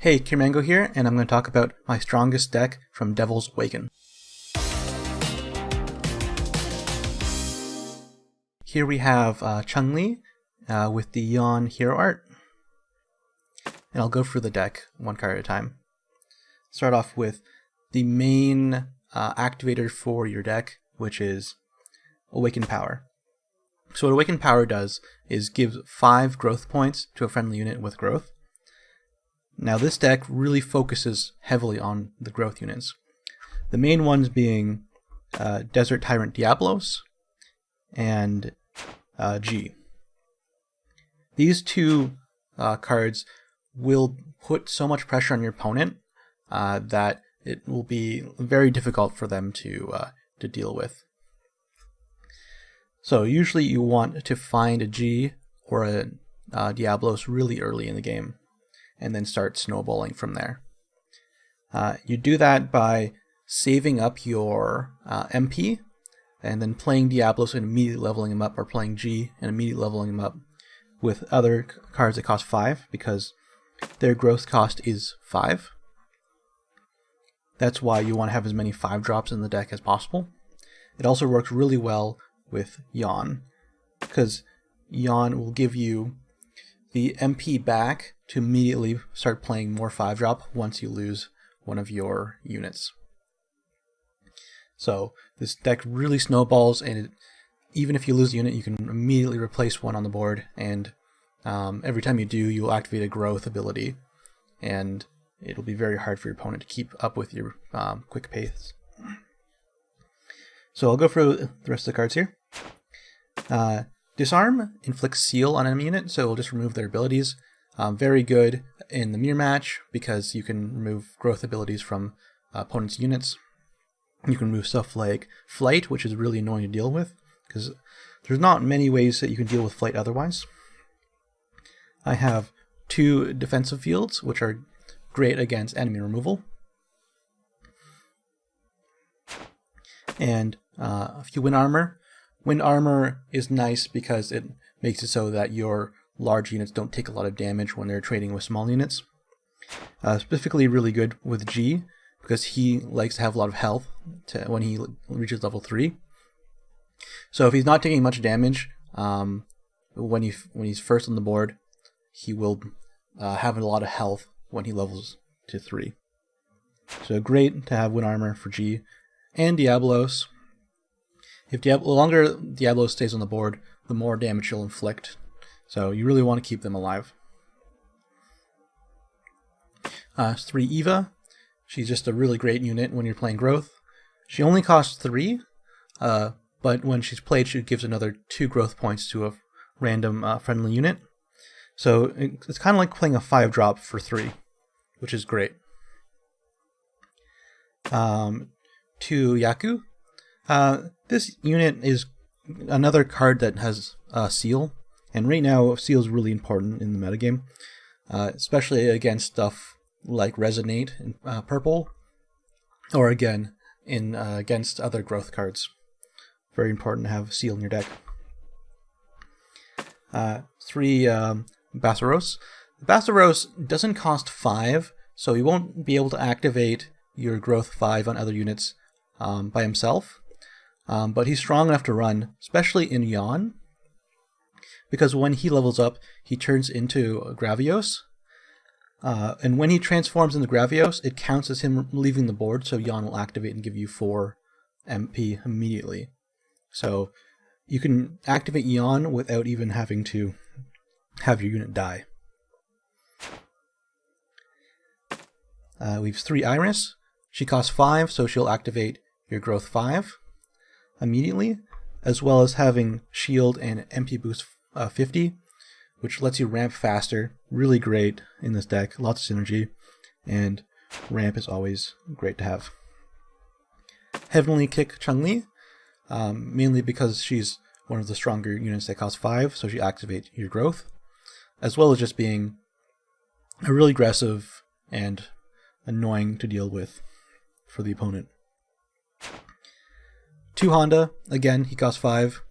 Hey, Kirmango here, and I'm going to talk about my strongest deck from Devils Awaken. Here we have Chun-li with the Yawn hero art. And I'll go through the deck one card at a time. Start off with the main activator for your deck, which is Awaken Power. So what Awaken Power does is give 5 growth points to a friendly unit with growth. Now this deck really focuses heavily on the growth units. The main ones being Desert Tyrant Diablos and G. These two cards will put so much pressure on your opponent that it will be very difficult for them to deal with. So usually you want to find a G or a Diablos really early in the game, and then start snowballing from there. You do that by saving up your MP, and then playing Diablos and immediately leveling him up, or playing G and immediately leveling him up with other cards that cost 5, because their growth cost is 5. That's why you want to have as many 5-drops in the deck as possible. It also works really well with Yawn, because Yawn will give you the MP back to immediately start playing more 5-drop once you lose one of your units. So this deck really snowballs, and even if you lose a unit, you can immediately replace one on the board, and every time you do, you'll activate a growth ability, and it'll be very hard for your opponent to keep up with your quick pace. So I'll go through the rest of the cards here. Disarm inflicts seal on an enemy unit, so we'll just remove their abilities. Very good in the mirror match because you can remove growth abilities from opponents' units. You can remove stuff like flight, which is really annoying to deal with because there's not many ways that you can deal with flight otherwise. I have 2 defensive fields, which are great against enemy removal. And a few wind armor. Wind armor is nice because it makes it so that your large units don't take a lot of damage when they're trading with small units. Specifically really good with G, because he likes to have a lot of health when he reaches level 3. So if he's not taking much damage, when he's first on the board, he will have a lot of health when he levels to 3. So great to have wind armor for G. And Diablos. If the longer Diablos stays on the board, the more damage he'll inflict. So you really want to keep them alive. 3 Eva. She's just a really great unit when you're playing growth. She only costs 3, but when she's played, she gives another 2 growth points to a random friendly unit. So it's kind of like playing a 5-drop for 3, which is great. 2 Yaku. This unit is another card that has seal, and right now seal is really important in the metagame, especially against stuff like Resonate in purple, or again against other growth cards. Very important to have seal in your deck. 3 Bassaros. Bassaros doesn't cost 5, so you won't be able to activate your growth 5 on other units by himself. But he's strong enough to run, especially in Yawn, because when he levels up, he turns into Gravios. And when he transforms into Gravios, it counts as him leaving the board, so Yawn will activate and give you 4 MP immediately. So you can activate Yawn without even having to have your unit die. We have 3 Iris. She costs 5, so she'll activate your growth 5 immediately, as well as having shield and MP boost 50, which lets you ramp faster. Really great in this deck, lots of synergy, and ramp is always great to have. Heavenly Kick Chun-li, mainly because she's one of the stronger units that cost 5, so she activates your growth, as well as just being a really aggressive and annoying to deal with for the opponent. 2 Honda, again, he costs 5.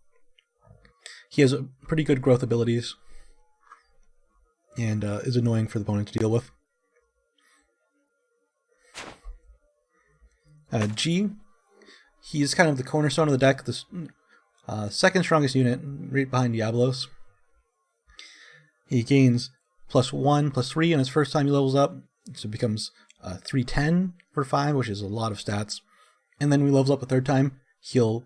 He has pretty good growth abilities, and is annoying for the opponent to deal with. G, he's kind of the cornerstone of the deck, the second strongest unit, right behind Diablos. He gains +1, +3 on his first time he levels up, so it becomes 310 for 5, which is a lot of stats. And then when he levels up a third time, he'll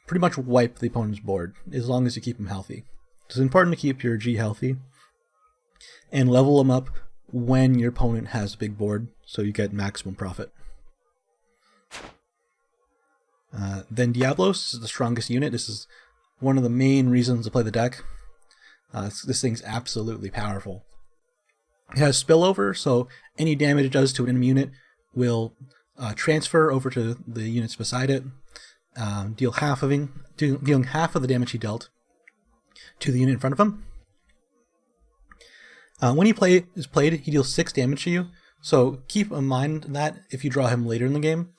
pretty much wipe the opponent's board, as long as you keep him healthy. So it's important to keep your G healthy, and level him up when your opponent has a big board, so you get maximum profit. Then Diablos is the strongest unit. This is one of the main reasons to play the deck. This thing's absolutely powerful. It has spillover, so any damage it does to an enemy unit will transfer over to the units beside it, dealing half of the damage he dealt to the unit in front of him. When he is played, he deals 6 damage to you, so keep in mind that if you draw him later in the game.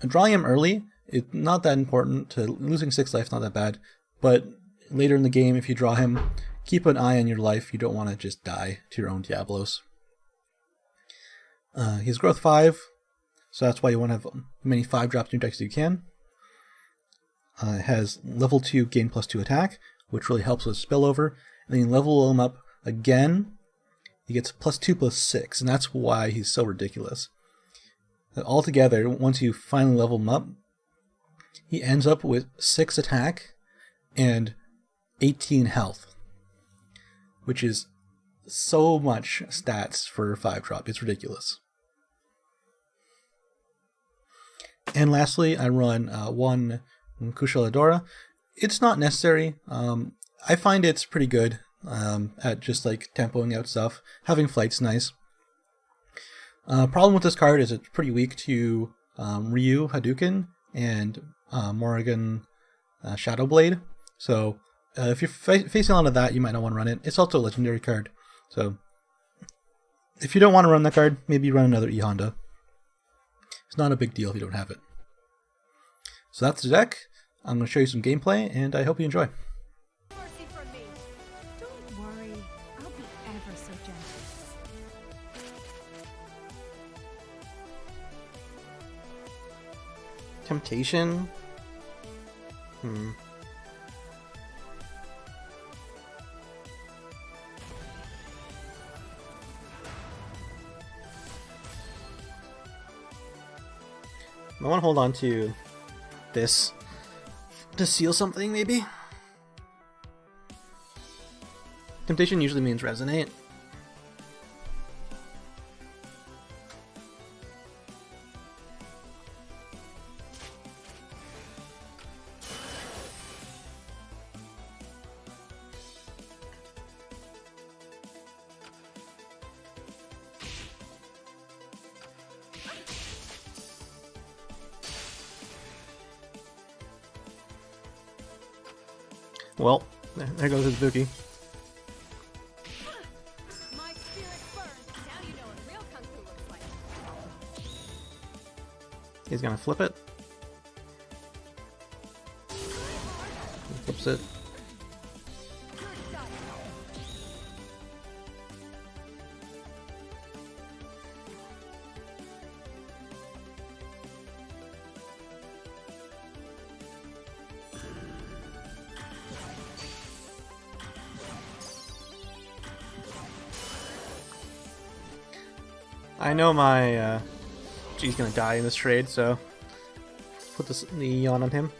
Drawing him early, it's not that important. Losing 6 life, not that bad, but later in the game, if you draw him, keep an eye on your life. You don't want to just die to your own Diablos. He's growth 5, so that's why you want to have as many 5-drops in your deck as you can. It has level 2 gain +2 attack, which really helps with spillover. And then you level him up again, he gets +2/+6, and that's why he's so ridiculous. Altogether, once you finally level him up, he ends up with 6 attack and 18 health, which is so much stats for a 5-drop. It's ridiculous. And lastly, I run 1 Kushaladora. It's not necessary. I find it's pretty good at just like tempoing out stuff. Having flight's nice. Problem with this card is it's pretty weak to Ryu Hadouken and Morrigan Shadowblade. So if you're facing a lot of that, you might not want to run it. It's also a legendary card. So if you don't want to run that card, maybe run another E Honda. It's not a big deal if you don't have it. So that's the deck. I'm going to show you some gameplay, and I hope you enjoy. Don't worry, I'll be ever so gentle. Temptation? I want to hold on to this to seal something, maybe? Temptation usually means resonate. Well, there goes his bookie. My spirit burns. Now you know what real kung fu looks like. He's gonna flip it. He flips it. I know my G's gonna die in this trade, so put the yawn on him.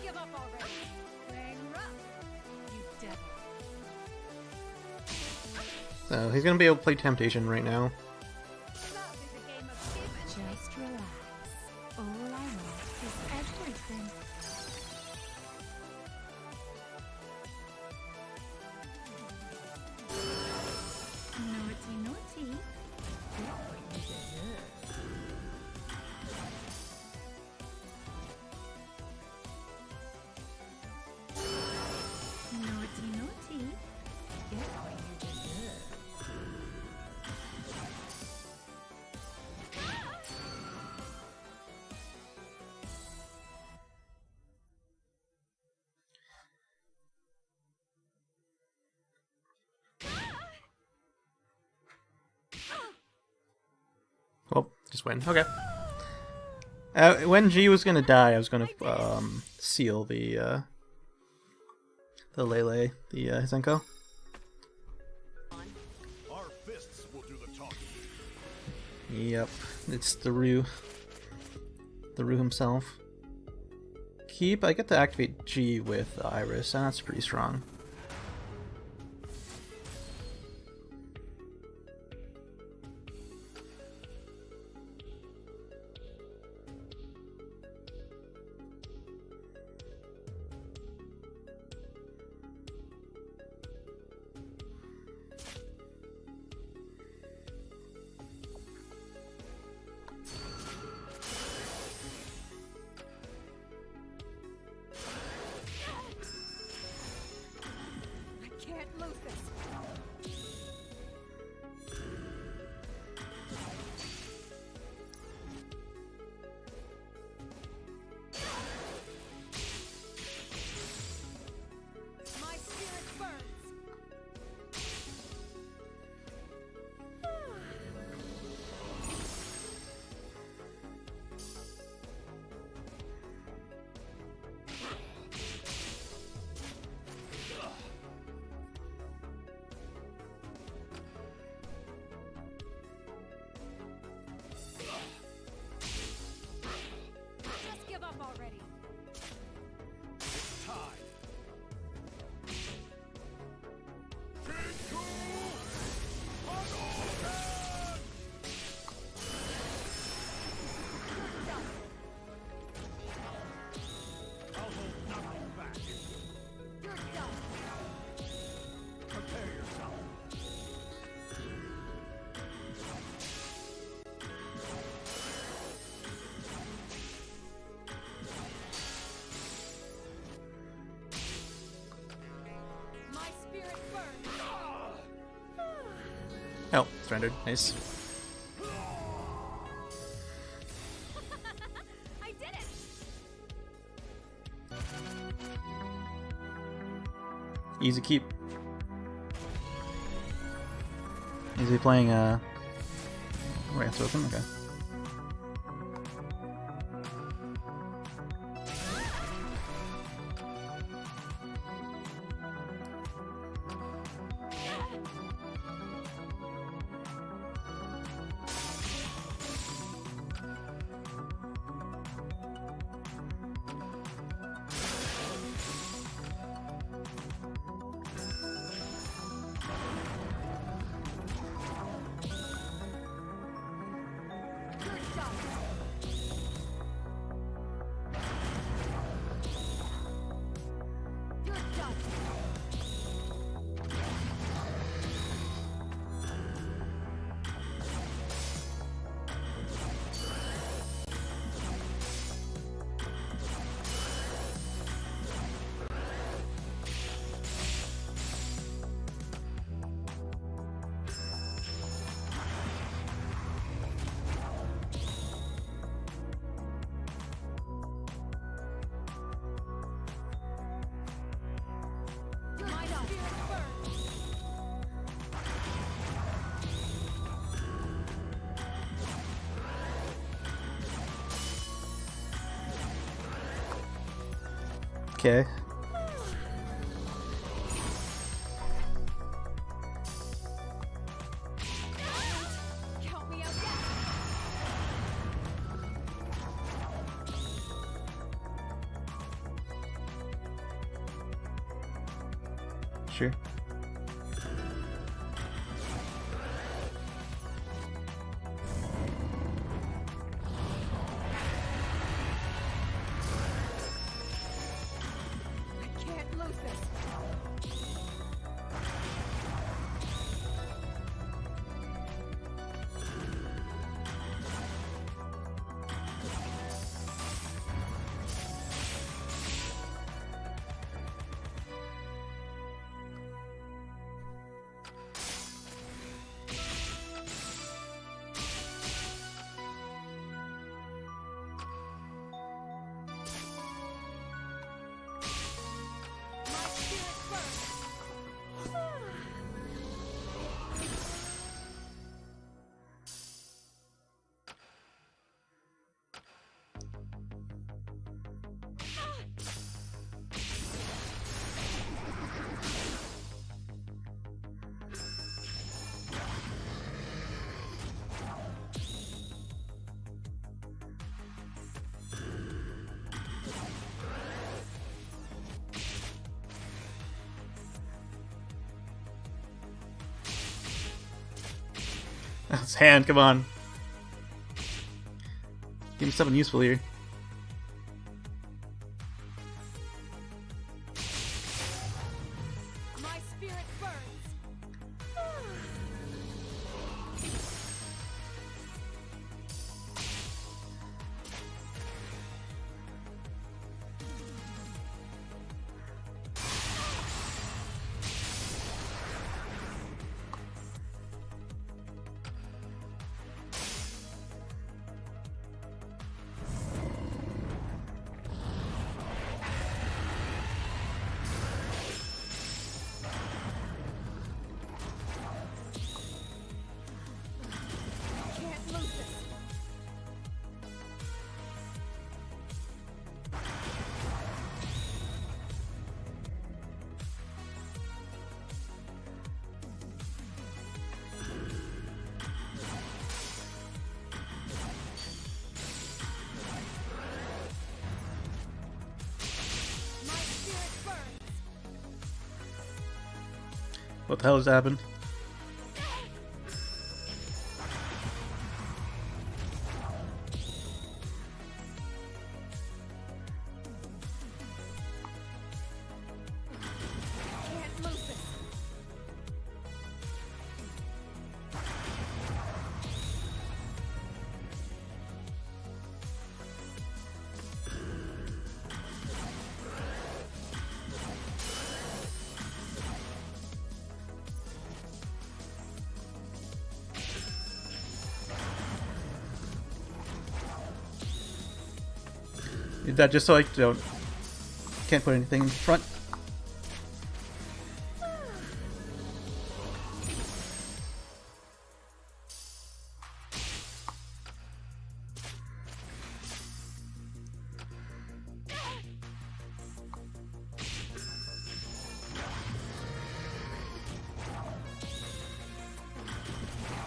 Give up already. Bang rough, you devil. So he's gonna be able to play Temptation right now. Love is a game of give and just relax. All I want is everything. Naughty, naughty. Get what you deserve. Just win. Okay. When G was gonna die, I was gonna seal the Lele, the Hisenko. Our fists will do the talking. Yep, it's the Ryu himself. Keep. I get to activate G with Iris, and that's pretty strong. Can't lose this. My spirit burns. Just give up already. It's time. I'll hold nothing back. You're done. Prepare yourself. My spirit burns. Oh, surrendered. Nice. I did it. Easy keep. Is he playing Devils Awaken? Okay. You're done. My spirit burns. Okay. Count me out yet. Sure. His hand, come on. Give me something useful here. My spirit burns. Can't lose this. My spirit burns. What the hell has happened? Can't lose this. Did that just so I can't put anything in front.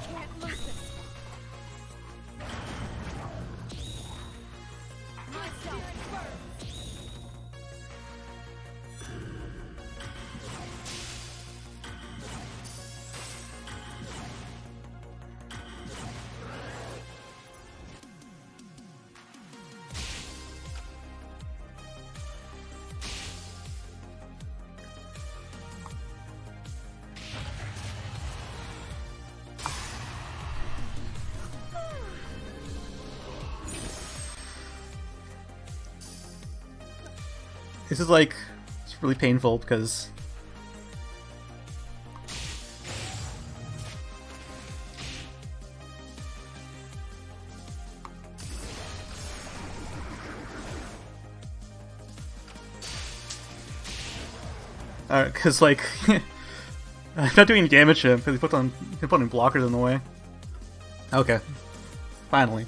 Can't lose this. My spirit burns. This is like, it's really painful because like I'm not doing damage to him because he put on blockers in the way. Okay, finally.